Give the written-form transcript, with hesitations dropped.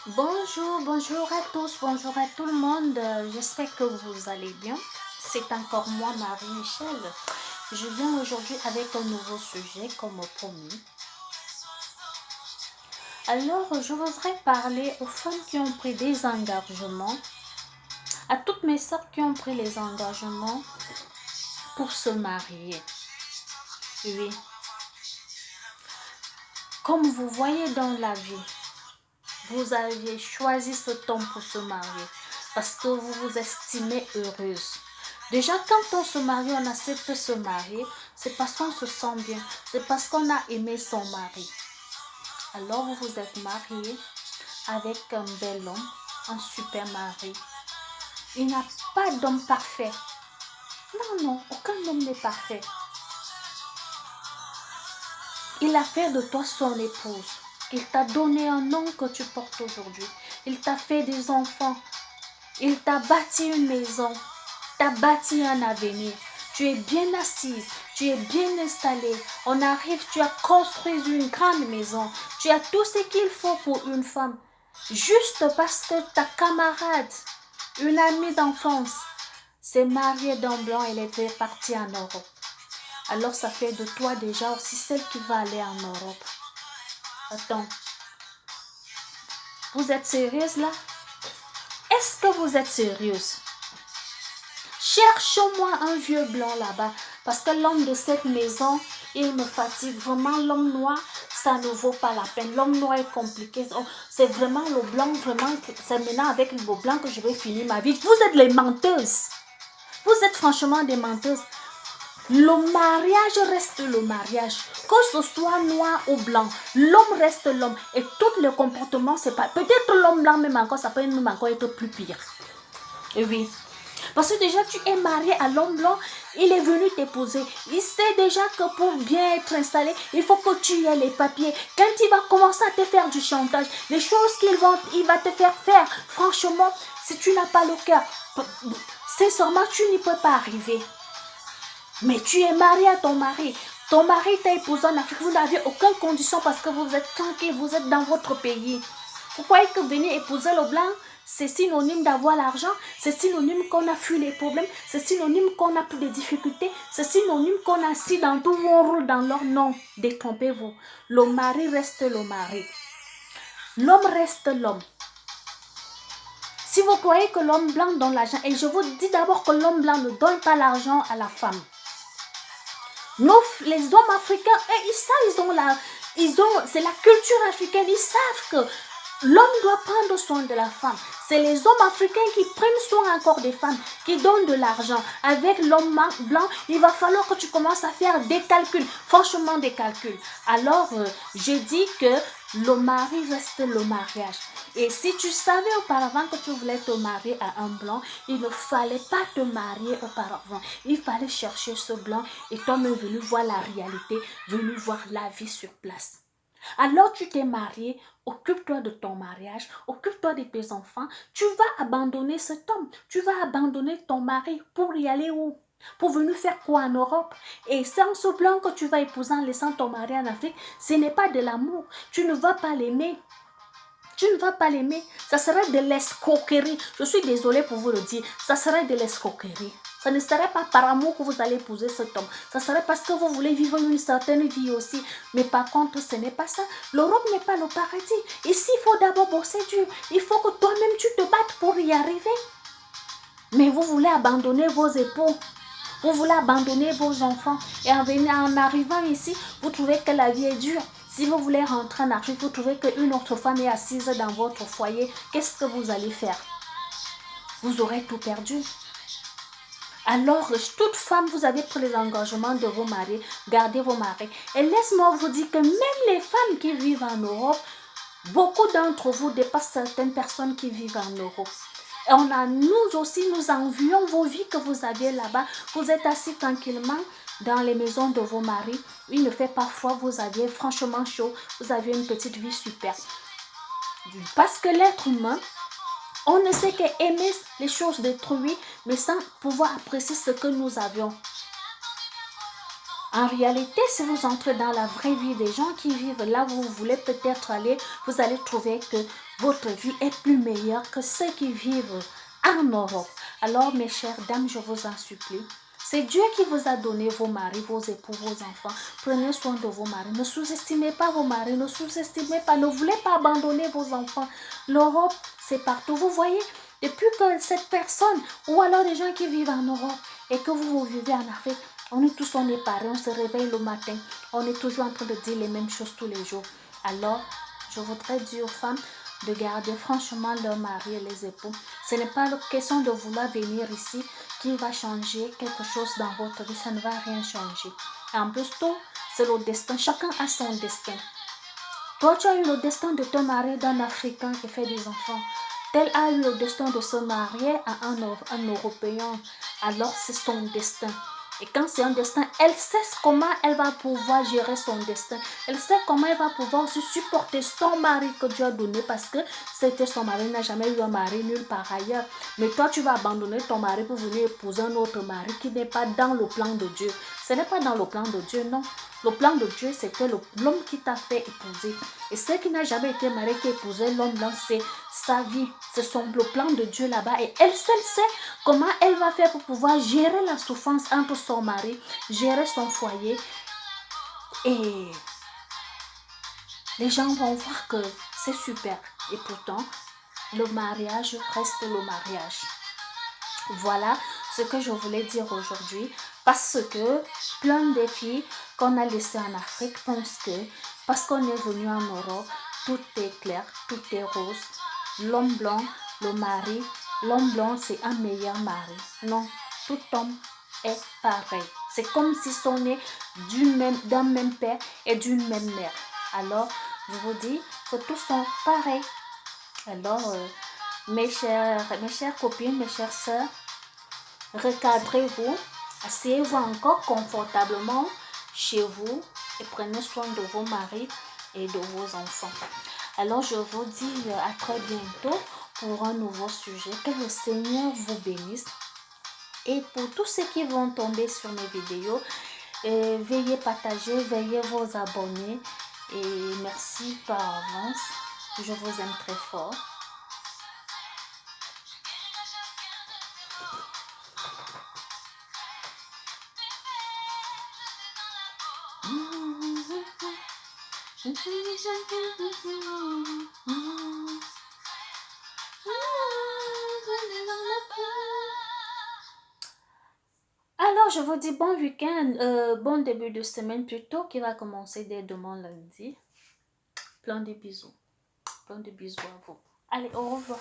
Bonjour, bonjour à tous, bonjour à tout le monde. J'espère que vous allez bien. C'est encore moi, Marie-Michel. Je viens aujourd'hui avec un nouveau sujet, comme promis. Alors, je voudrais parler aux femmes qui ont pris des engagements, à toutes mes sœurs qui ont pris les engagements pour se marier. Oui, comme vous voyez dans la vie, vous avez choisi ce temps pour se marier parce que vous vous estimez heureuse. Déjà, quand on se marie, on accepte de se marier, c'est parce qu'on se sent bien, c'est parce qu'on a aimé son mari. Alors, vous vous êtes marié avec un bel homme, un super mari. Il n'y a pas d'homme parfait. Non, non, aucun homme n'est parfait. Il a fait de toi son épouse. Il t'a donné un nom que tu portes aujourd'hui. Il t'a fait des enfants. Il t'a bâti une maison, t'a bâti un avenir. Tu es bien assise, tu es bien installée. On arrive, tu as construit une grande maison. Tu as tout ce qu'il faut pour une femme. Juste parce que ta camarade, une amie d'enfance, s'est mariée d'un blanc et elle est partie en Europe. Alors ça fait de toi déjà aussi celle qui va aller en Europe. Attends, vous êtes sérieuse là? Est-ce que vous êtes sérieuse? Cherche-moi un vieux blanc là-bas. Parce que l'homme de cette maison, il me fatigue. Vraiment, l'homme noir, ça ne vaut pas la peine. L'homme noir est compliqué. C'est vraiment le blanc, vraiment, c'est maintenant avec le blanc que je vais finir ma vie. Vous êtes les menteuses. Vous êtes franchement des menteuses. Le mariage reste le mariage. Que ce soit noir ou blanc, l'homme reste l'homme. Et tous les comportements, c'est pas... Peut-être l'homme blanc même encore, ça peut même encore être plus pire. Et oui. Parce que déjà, tu es marié à l'homme blanc, il est venu t'épouser. Il sait déjà que pour bien être installé, il faut que tu aies les papiers. Quand il va commencer à te faire du chantage, les choses il va te faire faire, franchement, si tu n'as pas le cœur, sincèrement, tu n'y peux pas arriver. Mais tu es marié à ton mari. Ton mari t'a épousé en Afrique. Vous n'avez aucune condition parce que vous êtes tranquille, vous êtes dans votre pays. Vous croyez que venir épouser le blanc, c'est synonyme d'avoir l'argent, c'est synonyme qu'on a fui les problèmes, c'est synonyme qu'on a plus de difficultés, c'est synonyme qu'on a assis dans tout où on roule dans leur nom. Détrompez-vous. Le mari reste le mari. L'homme reste l'homme. Si vous croyez que l'homme blanc donne l'argent, et je vous dis d'abord que l'homme blanc ne donne pas l'argent à la femme. Les hommes africains, c'est la culture africaine, ils savent que l'homme doit prendre soin de la femme. C'est les hommes africains qui prennent soin encore des femmes, qui donnent de l'argent. Avec l'homme blanc, il va falloir que tu commences à faire des calculs, franchement des calculs. Alors, je dis que le mari reste le mariage. Et si tu savais auparavant que tu voulais te marier à un blanc, il ne fallait pas te marier auparavant. Il fallait chercher ce blanc et toi même venu voir la réalité, venu voir la vie sur place. Alors tu t'es marié, occupe-toi de ton mariage, occupe-toi de tes enfants. Tu vas abandonner cet homme, tu vas abandonner ton mari pour y aller où? Pour venir faire quoi en Europe? Et sans ce blanc que tu vas épouser en laissant ton mari en Afrique, ce n'est pas de l'amour. Tu ne vas pas l'aimer. Tu ne vas pas l'aimer. Ça serait de l'escroquerie. Je suis désolée pour vous le dire. Ça serait de l'escroquerie. Ça ne serait pas par amour que vous allez épouser cet homme. Ça serait parce que vous voulez vivre une certaine vie aussi. Mais par contre, ce n'est pas ça. L'Europe n'est pas le paradis. Ici, il faut d'abord bosser dur. Il faut que toi-même, tu te battes pour y arriver. Mais vous voulez abandonner vos époux. Vous voulez abandonner vos enfants. Et en arrivant ici, vous trouvez que la vie est dure. Si vous voulez rentrer en Afrique, vous trouvez qu'une autre femme est assise dans votre foyer. Qu'est-ce que vous allez faire? Vous aurez tout perdu. Alors, toute femme, vous avez pris les engagements de vos maris. Gardez vos maris. Et laisse-moi vous dire que même les femmes qui vivent en Europe, beaucoup d'entre vous dépassent certaines personnes qui vivent en Europe. Et nous aussi, nous envions vos vies que vous aviez là-bas. Vous êtes assis tranquillement dans les maisons de vos maris. Il ne fait pas froid, vous aviez franchement chaud. Vous avez une petite vie super. Parce que l'être humain, on ne sait qu'aimer les choses détruites, mais sans pouvoir apprécier ce que nous avions. En réalité, si vous entrez dans la vraie vie des gens qui vivent là où vous voulez peut-être aller, vous allez trouver que votre vie est plus meilleure que ceux qui vivent en Europe. Alors, mes chères dames, je vous en supplie. C'est Dieu qui vous a donné vos maris, vos époux, vos enfants. Prenez soin de vos maris. Ne sous-estimez pas vos maris. Ne sous-estimez pas. Ne voulez pas abandonner vos enfants. L'Europe, c'est partout. Vous voyez, depuis que cette personne, ou alors les gens qui vivent en Europe et que vous vivez en Afrique, on est tous, on est pareils. On se réveille le matin. On est toujours en train de dire les mêmes choses tous les jours. Alors, je voudrais dire aux femmes de garder franchement leur mari et les époux. Ce n'est pas la question de vouloir venir ici qui va changer quelque chose dans votre vie. Ça ne va rien changer. En plus, tout, c'est le destin. Chacun a son destin. Toi, tu as eu le destin de te marier d'un Africain qui fait des enfants. Tel a eu le destin de se marier à un Européen. Alors, c'est son destin. Et quand c'est un destin, elle sait comment elle va pouvoir gérer son destin. Elle sait comment elle va pouvoir aussi supporter son mari que Dieu a donné parce que c'était son mari, il n'a jamais eu un mari nulle part ailleurs. Mais toi, tu vas abandonner ton mari pour venir épouser un autre mari qui n'est pas dans le plan de Dieu. Ce n'est pas dans le plan de Dieu, non. Le plan de Dieu, c'était l'homme qui t'a fait épouser. Et celle qui n'a jamais été mariée, qui épousait l'homme blanc, c'est sa vie. C'est le plan de Dieu là-bas. Et elle seule sait comment elle va faire pour pouvoir gérer la souffrance entre son mari, gérer son foyer. Et les gens vont voir que c'est super. Et pourtant, le mariage reste le mariage. Voilà ce que je voulais dire aujourd'hui. Parce que plein de filles qu'on a laissées en Afrique pensent que parce qu'on est venu en Europe, tout est clair, tout est rose. L'homme blanc, le mari, l'homme blanc c'est un meilleur mari. Non, tout homme est pareil. C'est comme si on est d'un même père et d'une même mère. Alors, je vous dis que tous sont pareils. Alors, mes chères copines, mes chères sœurs, recadrez-vous, asseyez-vous encore confortablement chez vous et prenez soin de vos maris et de vos enfants. Alors, je vous dis à très bientôt pour un nouveau sujet. Que le Seigneur vous bénisse. Et pour tous ceux qui vont tomber sur mes vidéos, veuillez partager, veuillez vous abonner. Et merci par avance. Je vous aime très fort. Alors, je vous dis bon week-end, bon début de semaine plutôt, qui va commencer dès demain lundi. Plein de bisous. Plein de bisous à vous. Allez, au revoir.